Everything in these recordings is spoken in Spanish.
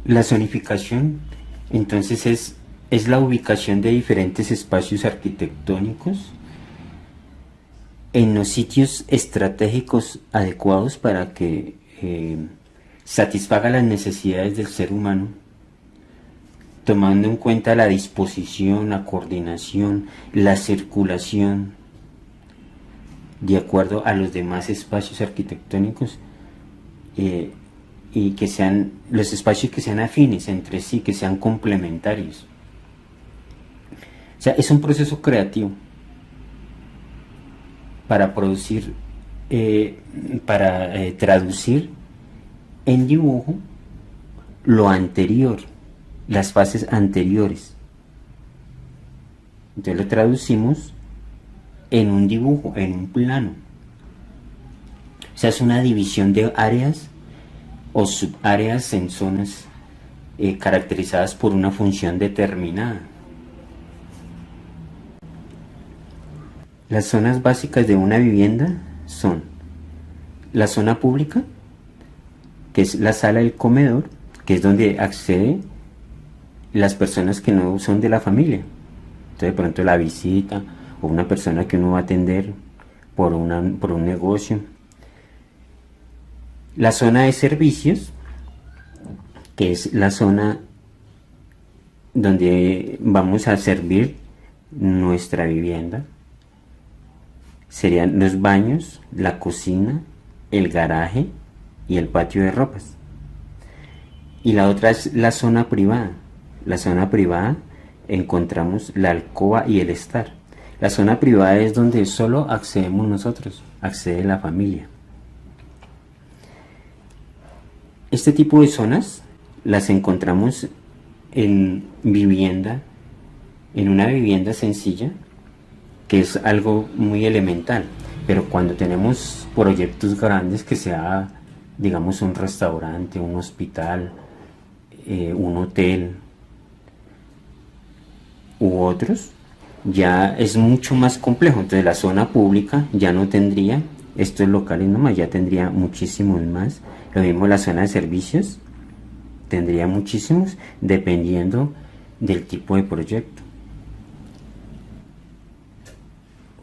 La zonificación, entonces, es la ubicación de diferentes espacios arquitectónicos en los sitios estratégicos adecuados para que satisfaga las necesidades del ser humano, tomando en cuenta la disposición, la coordinación, la circulación, de acuerdo a los demás espacios arquitectónicos, y que sean los espacios que sean afines entre sí, que sean complementarios. O sea, es un proceso creativo para producir, para traducir en dibujo lo anterior, las fases anteriores. Entonces lo traducimos en un dibujo, en un plano. O sea, es una división de áreas o subáreas en zonas caracterizadas por una función determinada. Las zonas básicas de una vivienda son la zona pública, que es la sala del comedor, que es donde acceden las personas que no son de la familia. Entonces, de pronto, la visita o una persona que uno va a atender por un negocio. La zona de servicios, que es la zona donde vamos a servir nuestra vivienda. Serían los baños, la cocina, el garaje y el patio de ropas. Y la otra es la zona privada. La zona privada encontramos la alcoba y el estar. La zona privada es donde solo accedemos nosotros, accede la familia. Este tipo de zonas las encontramos en vivienda, en una vivienda sencilla, que es algo muy elemental, pero cuando tenemos proyectos grandes, que sea, digamos, un restaurante, un hospital, un hotel u otros, ya es mucho más complejo. Entonces la zona pública ya no tendría estos locales nomás, ya tendría muchísimos más. Lo mismo la zona de servicios, tendría muchísimos, dependiendo del tipo de proyecto.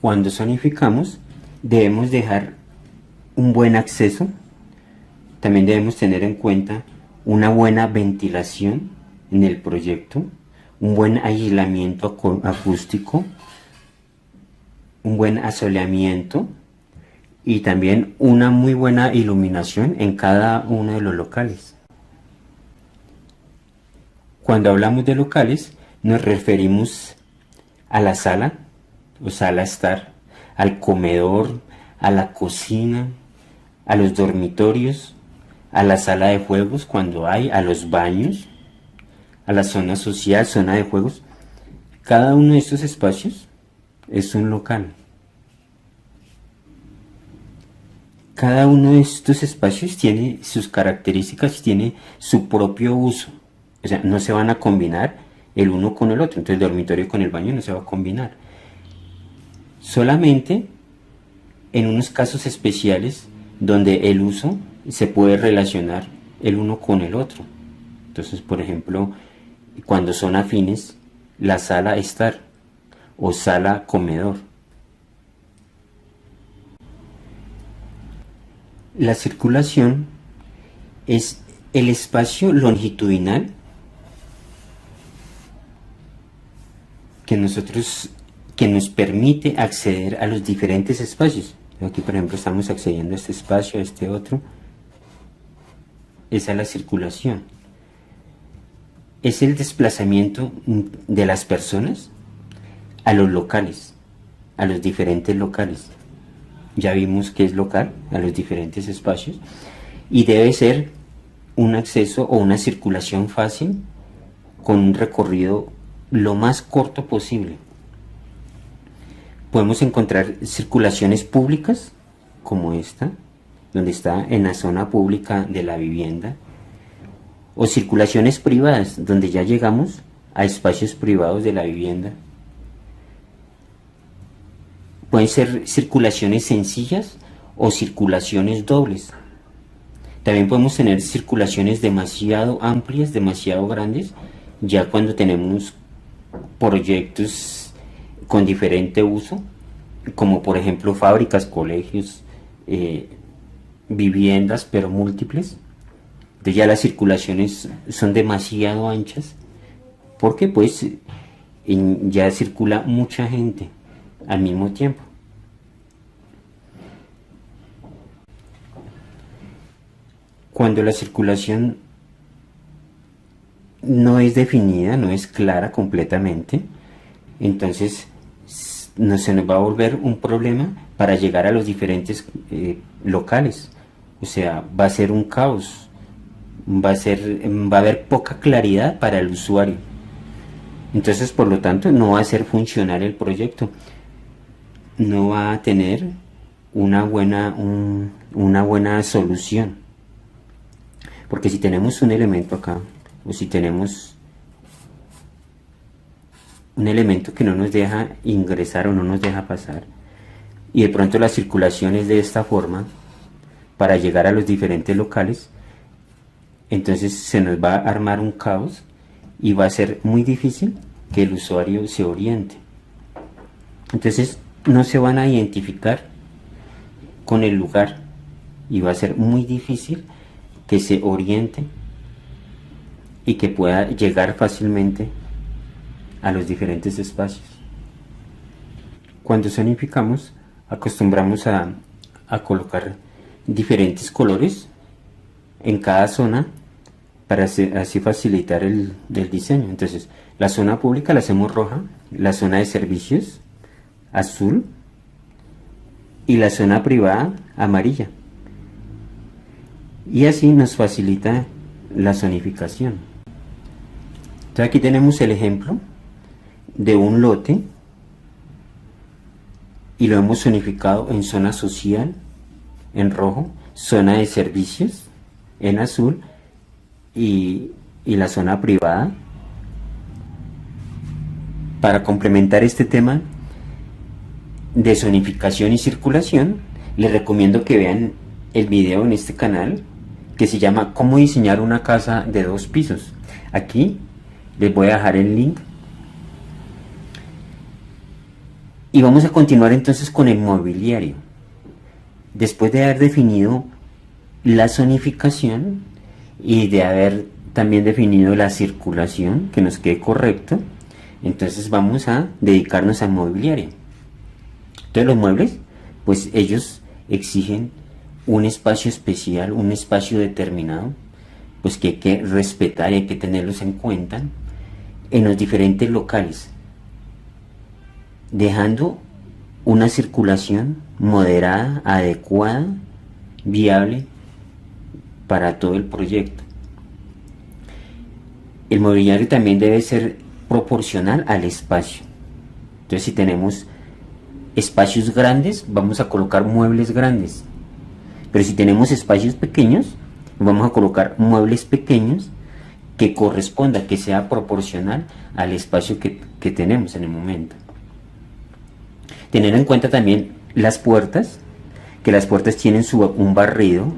Cuando zonificamos, debemos dejar un buen acceso. También debemos tener en cuenta una buena ventilación en el proyecto, un buen aislamiento acústico, un buen asoleamiento y también una muy buena iluminación en cada uno de los locales. Cuando hablamos de locales, nos referimos a la sala o sala estar, al comedor, a la cocina, a los dormitorios, a la sala de juegos cuando hay, a los baños, a la zona social, zona de juegos. Cada uno de estos espacios es un local. Cada uno de estos espacios tiene sus características, tiene su propio uso. O sea, no se van a combinar el uno con el otro. Entonces el dormitorio con el baño no se va a combinar. Solamente en unos casos especiales donde el uso se puede relacionar el uno con el otro. Entonces, por ejemplo, cuando son afines, la sala estar o sala comedor. La circulación es el espacio longitudinal que nos permite acceder a los diferentes espacios. Aquí, por ejemplo, estamos accediendo a este espacio, a este otro. Esa es la circulación. Es el desplazamiento de las personas a los locales, a los diferentes locales. Ya vimos que es local, a los diferentes espacios, y debe ser un acceso o una circulación fácil con un recorrido lo más corto posible. Podemos encontrar circulaciones públicas, como esta, donde está en la zona pública de la vivienda, o circulaciones privadas, donde ya llegamos a espacios privados de la vivienda. Pueden ser circulaciones sencillas o circulaciones dobles. También podemos tener circulaciones demasiado amplias, demasiado grandes, ya cuando tenemos proyectos con diferente uso, como por ejemplo fábricas, colegios, viviendas, pero múltiples. Entonces ya las circulaciones son demasiado anchas, porque pues ya circula mucha gente al mismo tiempo. Cuando la circulación no es definida, no es clara completamente, entonces se nos va a volver un problema para llegar a los diferentes locales. O sea, va a ser un caos, va a haber poca claridad para el usuario. Entonces, por lo tanto, no va a ser funcional el proyecto, no va a tener una buena solución. Porque si tenemos un elemento acá, o si tenemos un elemento que no nos deja ingresar o no nos deja pasar, y de pronto la circulación es de esta forma para llegar a los diferentes locales, entonces se nos va a armar un caos y va a ser muy difícil que el usuario se oriente. Entonces no se van a identificar con el lugar y va a ser muy difícil que se oriente y que pueda llegar fácilmente a los diferentes espacios. Cuando zonificamos, acostumbramos a colocar diferentes colores en cada zona para así facilitar el diseño. Entonces, la zona pública la hacemos roja, la zona de servicios azul y la zona privada amarilla. Y así nos facilita la zonificación. Entonces aquí tenemos el ejemplo de un lote y lo hemos zonificado en zona social en rojo, zona de servicios en azul y la zona privada. Para complementar este tema de zonificación y circulación, les recomiendo que vean el video en este canal que se llama "Cómo diseñar una casa de 2 pisos". Aquí les voy a dejar el link. Y vamos a continuar entonces con el mobiliario. Después de haber definido la zonificación y de haber también definido la circulación, que nos quede correcto, entonces vamos a dedicarnos al mobiliario. Entonces los muebles, pues ellos exigen un espacio especial, un espacio determinado, pues que hay que respetar y hay que tenerlos en cuenta en los diferentes locales, dejando una circulación moderada, adecuada, viable para todo el proyecto. El mobiliario también debe ser proporcional al espacio. Entonces, si tenemos espacios grandes, vamos a colocar muebles grandes. Pero si tenemos espacios pequeños, vamos a colocar muebles pequeños que corresponda, que sea proporcional al espacio que tenemos en el momento. Tener en cuenta también las puertas, que las puertas tienen un barrido,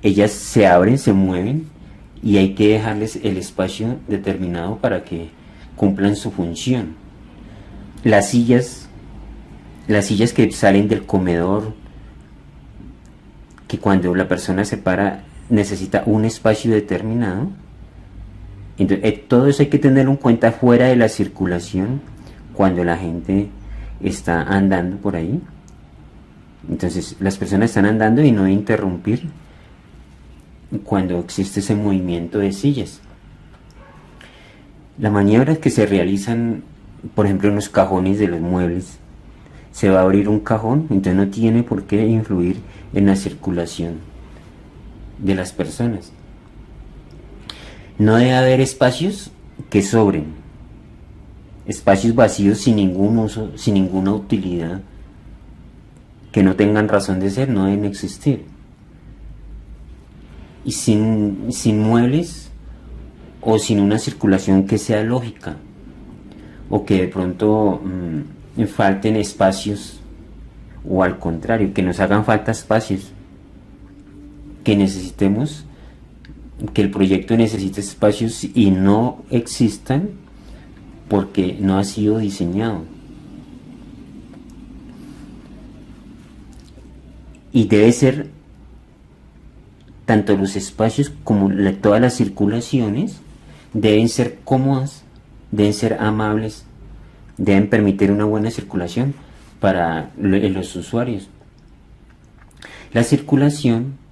ellas se abren, se mueven y hay que dejarles el espacio determinado para que cumplan su función. Las sillas que salen del comedor, que cuando la persona se para necesita un espacio determinado. Entonces, todo eso hay que tenerlo en cuenta fuera de la circulación cuando la gente está andando por ahí. Entonces las personas están andando y no interrumpir cuando existe ese movimiento de sillas. Las maniobras que se realizan, por ejemplo, en los cajones de los muebles, se va a abrir un cajón, entonces no tiene por qué influir en la circulación de las personas. No debe haber espacios que sobren, espacios vacíos sin ningún uso, sin ninguna utilidad, que no tengan razón de ser, no deben existir. Y sin muebles o sin una circulación que sea lógica, o que de pronto falten espacios, o al contrario, que nos hagan falta espacios. que necesitemos, que el proyecto necesite espacios y no existan porque no ha sido diseñado. Y debe ser tanto los espacios como todas las circulaciones deben ser cómodas, deben ser amables, deben permitir una buena circulación para los usuarios. La circulación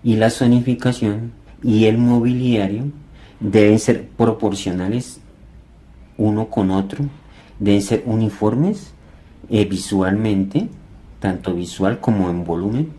y la zonificación y el mobiliario deben ser proporcionales uno con otro, deben ser uniformes visualmente, tanto visual como en volumen,